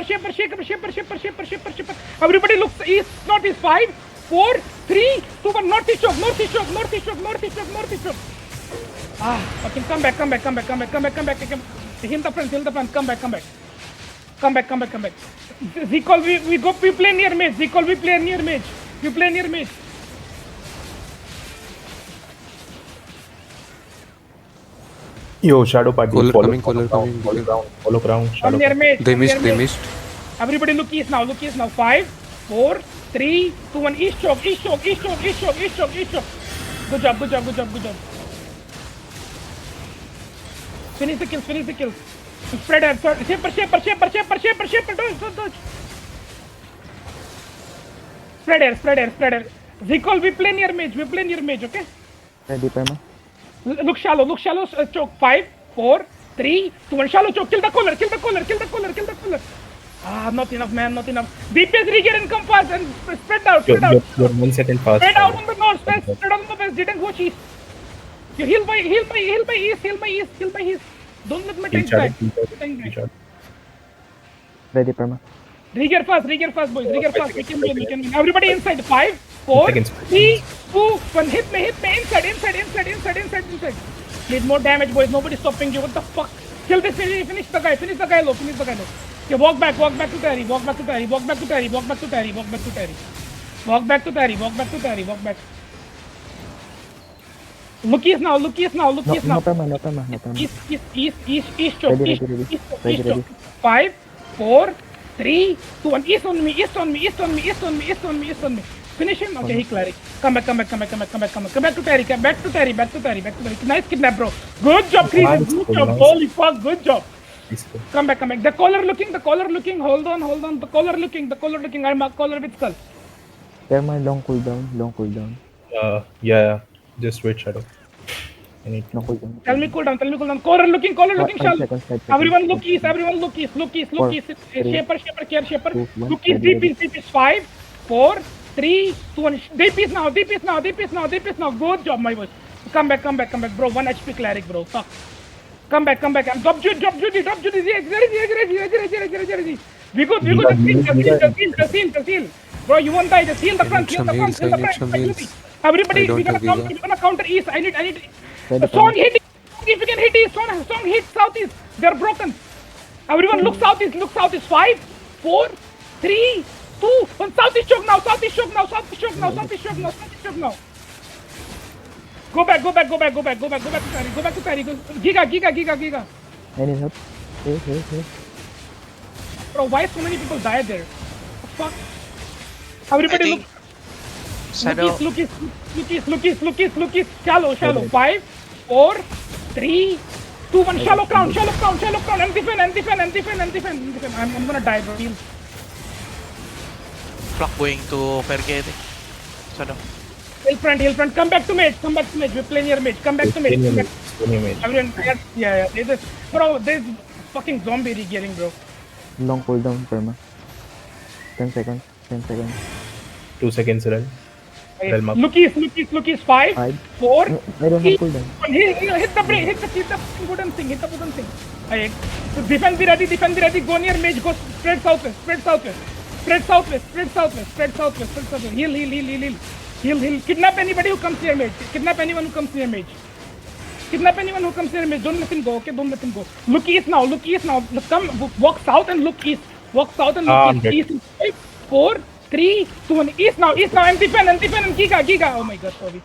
shaper. Everybody looks east, northeast. 5, 4, 3, 2, 1. Northeast choke. Fucking come back. Heal the front. Come back. Zcall, we play near mage. Zcall, we play near mage. Yo, shadow party. Caller coming. Follow ground. Shadow. Near mage. They missed. Everybody look east now. 5, 4, 3, 2, 1. East choke. Good job. Finish the kills. Spread out. Shaper. Dodge. Spread air. Zcall, we play near mage, okay? Ready, Perma? Look shallow, choke. 5, 4, 3, 2, 1. Shallow choke. Kill the caller. Not enough, man, not enough. DPS regen and come fast and spread out. You're 1 second fast. Spread out on the north, spread out on the west. Didn't watch east. You heal by east. Don't let my tank die. Ready, Perma? Regen fast, boys. We can win. Everybody inside. 5, 4, Seconds. 3, 2, 1. Hit me. Inside. Need more damage, boys. Nobody's stopping you. What the fuck? Kill this. Finish the guy low. Okay, walk back to Terry. Walk back to Terry. Look east now. No, Perma. East choke. Ready. 5, 4, 3, 2, 1. East on me. Finish him. Okay, he cleric. Come back to Terry. Nice kidnap, bro. Good job, Chris. Good job. Holy fuck, good job. Come back. The caller looking. Hold on. The caller looking. I'm a caller with skull. Perma, long cooldown. Yeah. Just wait, shadow. I need No cooldown. Tell me cooldown. Caller looking, shall. 5 seconds. Everyone look east. Four, Shaper. two, one. Look east. DPS. 5, 4, 3, 2, 1. DPS now. Good job, my boys. Come back, bro. 1 HP cleric, bro. Fuck. Come back. And drop Judy. Ready. We go. The seal. Bro, you won't die. Just heal the front. Everybody, we're gonna counter east. I need. Song hit. If you can hit east, song hit southeast. They're broken. Everyone look southeast. 5, 4, 3, 2, 1. Southeast choke now. Go back to Terry. Giga. I need help. Here. Bro, why so many people died there? What the fuck? Everybody look. Shadow. Look east. Shallow. 5, 4, 3, 2, 1. Shallow crown. And defend. I'm gonna die, bro. Heal. Flock going to Pergete. Shadow. Hill front. Come back to mage. We play near mage. Come back to mage. Everyone, yeah. There's fucking zombie regearing, bro. Long cooldown, Perma. 10 seconds. 2 seconds, run. Realm up. Look east. 5, 4, I don't 3, have cooldown. 1. Hit the break. Hit the wooden thing. So defend be ready. Go near mage. Go spread southwest. Heal. Kidnap anybody who comes near mage. Anyone who comes near mage. Don't let him go, okay? Look east now. Come, walk south and look east. East. 5, 4, 3, 2, 1. East now. And defend. And Giga. Oh my god, sorry.